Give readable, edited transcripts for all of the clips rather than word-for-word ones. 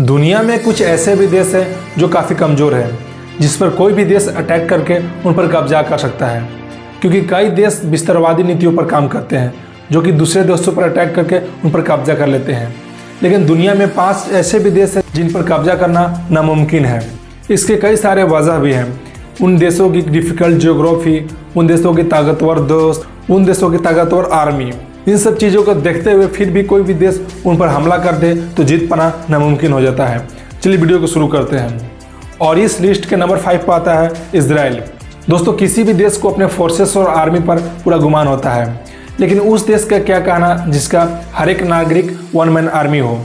दुनिया में कुछ ऐसे भी देश हैं जो काफ़ी कमज़ोर हैं, जिस पर कोई भी देश अटैक करके उन पर कब्जा कर सकता है, क्योंकि कई देश बिस्तरवादी नीतियों पर काम करते हैं जो कि दूसरे देशों पर अटैक करके उन पर कब्जा कर लेते हैं। लेकिन दुनिया में 5 ऐसे भी देश हैं जिन पर कब्जा करना नामुमकिन है। इसके कई सारे वजह भी हैं। उन देशों की डिफ़िकल्ट जियोग्राफी, उन देशों की ताकतवर दोस्त, उन देशों की ताकतवर आर्मी, इन सब चीज़ों को देखते हुए फिर भी कोई भी देश उन पर हमला कर दे तो जीत पाना नामुमकिन हो जाता है। चलिए वीडियो को शुरू करते हैं। और इस लिस्ट के नंबर 5 पर आता है इजराइल। दोस्तों, किसी भी देश को अपने फोर्सेस और आर्मी पर पूरा गुमान होता है, लेकिन उस देश का क्या कहना जिसका हर एक नागरिक वन मैन आर्मी हो।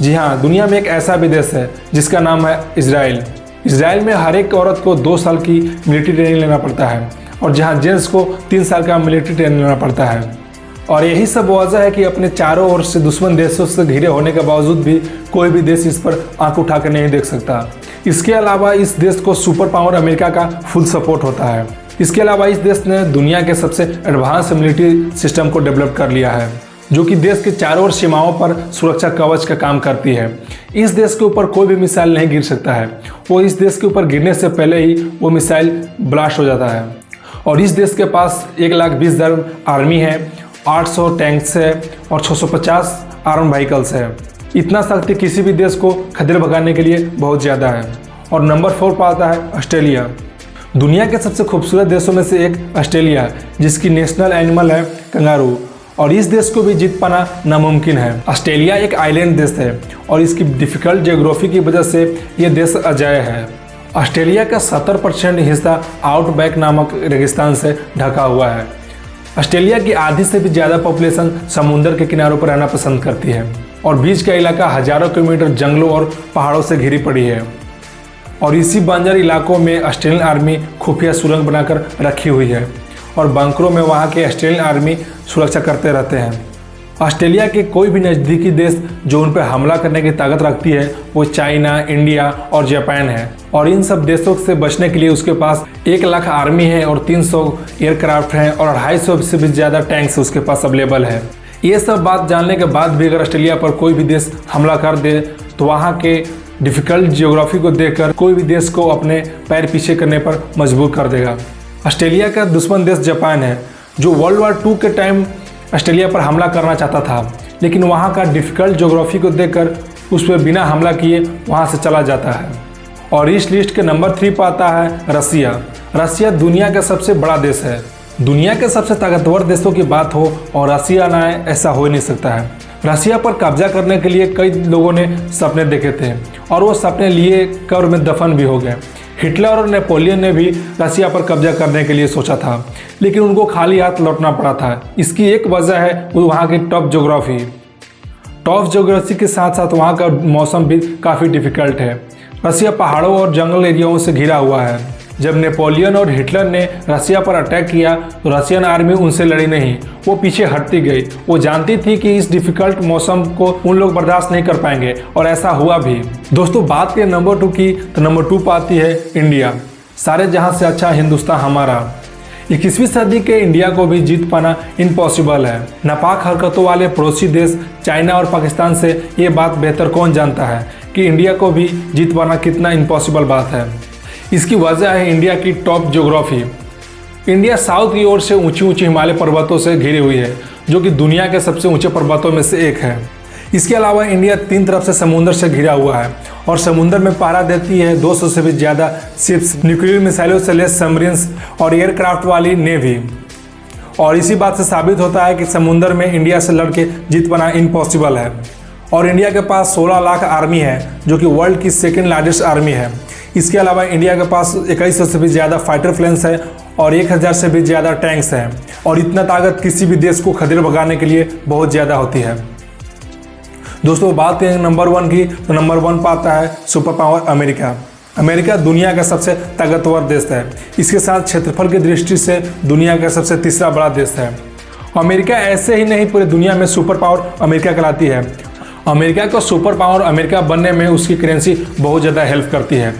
जी हाँ, दुनिया में एक ऐसा भी देश है जिसका नाम है इजराइल। इजराइल में हर एक औरत को 2 साल की मिलिट्री ट्रेनिंग लेना पड़ता है, और जहाँ जेंट्स को 3 साल का मिलिट्री ट्रेनिंग लेना पड़ता है। और यही सब वजह है कि अपने चारों ओर से दुश्मन देशों से घिरे होने के बावजूद भी कोई भी देश इस पर आंख उठा कर नहीं देख सकता। इसके अलावा इस देश को सुपर पावर अमेरिका का फुल सपोर्ट होता है। इसके अलावा इस देश ने दुनिया के सबसे एडवांस मिलिट्री सिस्टम को डेवलप कर लिया है, जो कि देश के चारों ओर सीमाओं पर सुरक्षा कवच का काम करती है। इस देश के ऊपर कोई भी मिसाइल नहीं गिर सकता है, वो इस देश के ऊपर गिरने से पहले ही वो मिसाइल ब्लास्ट हो जाता है। और इस देश के पास 1,20,000 आर्मी है, 800 टैंक्स है और 650 आर्म व्हीकल्स है। इतना शक्ति किसी भी देश को खदेड़ भगाने के लिए बहुत ज़्यादा है। और नंबर 4 पर आता है ऑस्ट्रेलिया। दुनिया के सबसे खूबसूरत देशों में से एक ऑस्ट्रेलिया, जिसकी नेशनल एनिमल है कंगारू, और इस देश को भी जीत पाना नामुमकिन है। ऑस्ट्रेलिया एक आइलैंड देश है और इसकी डिफ़िकल्ट जियोग्राफी की वजह से ये देश अजेय है। ऑस्ट्रेलिया का 70% हिस्सा आउटबैक नामक रेगिस्तान से ढका हुआ है। ऑस्ट्रेलिया की आधी से भी ज़्यादा पॉपुलेशन समुद्र के किनारों पर रहना पसंद करती है, और बीच का इलाका हजारों किलोमीटर जंगलों और पहाड़ों से घिरी पड़ी है। और इसी बंजर इलाकों में ऑस्ट्रेलियन आर्मी खुफिया सुरंग बनाकर रखी हुई है, और बंकरों में वहाँ के ऑस्ट्रेलियन आर्मी सुरक्षा करते रहते हैं। ऑस्ट्रेलिया के कोई भी नज़दीकी देश जो उन पर हमला करने की ताकत रखती है वो चाइना, इंडिया और जापान है। और इन सब देशों से बचने के लिए उसके पास 1 लाख आर्मी है और 300 एयरक्राफ्ट हैं और 250 से भी ज़्यादा टैंक्स उसके पास अवेलेबल है। ये सब बात जानने के बाद भी अगर ऑस्ट्रेलिया पर कोई भी देश हमला कर दे तो वहाँ के डिफ़िकल्ट जियोग्राफी को देखकर कोई भी देश को अपने पैर पीछे करने पर मजबूर कर देगा। ऑस्ट्रेलिया का दुश्मन देश जापान है, जो वर्ल्ड वॉर 2 के टाइम ऑस्ट्रेलिया पर हमला करना चाहता था, लेकिन वहाँ का डिफ़िकल्ट ज्योग्राफी को देखकर उस पर बिना हमला किए वहाँ से चला जाता है। और इस लिस्ट के नंबर 3 पर आता है रसिया। रसिया दुनिया का सबसे बड़ा देश है। दुनिया के सबसे ताकतवर देशों की बात हो और रसिया ना आए, ऐसा हो ही नहीं सकता है। रसिया पर कब्जा करने के लिए कई लोगों ने सपने देखे थे, और वो सपने लिए कब्र में दफन भी हो गए। हिटलर और नेपोलियन ने भी रसिया पर कब्जा करने के लिए सोचा था, लेकिन उनको खाली हाथ लौटना पड़ा था। इसकी एक वजह है वो वहाँ की टफ ज्योग्राफी। टफ ज्योग्राफी के साथ साथ वहाँ का मौसम भी काफ़ी डिफ़िकल्ट है। रसिया पहाड़ों और जंगल एरियाओं से घिरा हुआ है। जब नेपोलियन और हिटलर ने रसिया पर अटैक किया तो रसियन आर्मी उनसे लड़ी नहीं, वो पीछे हटती गई। वो जानती थी कि इस डिफ़िकल्ट मौसम को उन लोग बर्दाश्त नहीं कर पाएंगे, और ऐसा हुआ भी। दोस्तों, बात करें नंबर 2 की तो नंबर 2 पर आती है इंडिया। सारे जहां से अच्छा हिंदुस्तान हमारा। 21वीं सदी के इंडिया को भी जीत पाना इम्पॉसिबल है। नापाक हरकतों वाले पड़ोसी देश चाइना और पाकिस्तान से ये बात बेहतर कौन जानता है कि इंडिया को भी जीत पाना कितना इम्पॉसिबल बात है। इसकी वजह है इंडिया की टॉप ज्योग्राफी। इंडिया साउथ की ओर से ऊंची ऊंची हिमालय पर्वतों से घिरी हुई है, जो कि दुनिया के सबसे ऊंचे पर्वतों में से एक है। इसके अलावा इंडिया 3 तरफ से समुद्र से घिरा हुआ है, और समुद्र में पहरा देती है 200 से भी ज़्यादा शिप्स, न्यूक्लियर मिसाइलों से लैस सबमरीन्स और एयरक्राफ्ट वाली नेवी। और इसी बात से साबित होता है कि समुद्र में इंडिया से लड़ के जीत पाना इम्पॉसिबल है। और इंडिया के पास 16 लाख आर्मी है, जो कि वर्ल्ड की 2nd लार्जेस्ट आर्मी है। इसके अलावा इंडिया के पास 2100 से भी ज़्यादा फाइटर प्लेन्स है और 1000 से भी ज़्यादा टैंक्स हैं। और इतना ताकत किसी भी देश को खदेड़ भगाने के लिए बहुत ज़्यादा होती है। दोस्तों, बात करें नंबर 1 की तो नंबर 1 पर आता है सुपर पावर अमेरिका। अमेरिका दुनिया का सबसे ताकतवर देश है। इसके साथ क्षेत्रफल की दृष्टि से दुनिया का सबसे तीसरा बड़ा देश है। अमेरिका ऐसे ही नहीं, पूरी दुनिया में सुपर पावर अमेरिका कहलाती है। अमेरिका को सुपर पावर अमेरिका बनने में उसकी करेंसी बहुत ज़्यादा हेल्प करती है।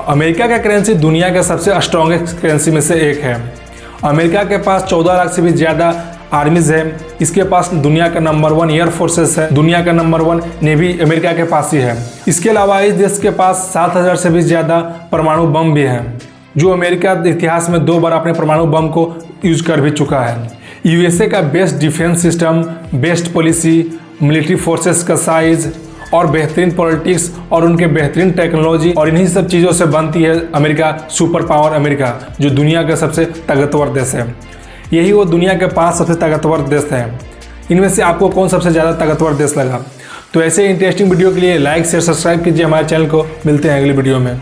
अमेरिका का करेंसी दुनिया के सबसे स्ट्रॉन्गेस्ट करेंसी में से एक है। अमेरिका के पास 14 लाख से भी ज़्यादा आर्मीज है, इसके पास दुनिया का नंबर 1 एयर फोर्सेस है, दुनिया का नंबर 1 नेवी अमेरिका के पास ही है। इसके अलावा इस देश के पास 7000 से भी ज़्यादा परमाणु बम भी हैं, जो अमेरिका इतिहास में 2 बार अपने परमाणु बम को यूज कर भी चुका है। यूएसए का best defence system, best policy, military forces का साइज और बेहतरीन पॉलिटिक्स और उनके बेहतरीन टेक्नोलॉजी और इन्हीं सब चीज़ों से बनती है अमेरिका सुपर पावर अमेरिका, जो दुनिया का सबसे ताकतवर देश है। यही वो दुनिया के 5 सबसे ताकतवर देश हैं। इनमें से आपको कौन सबसे ज़्यादा ताकतवर देश लगा? तो ऐसे इंटरेस्टिंग वीडियो के लिए लाइक शेयर सब्सक्राइब कीजिए हमारे चैनल को। मिलते हैं अगली वीडियो में।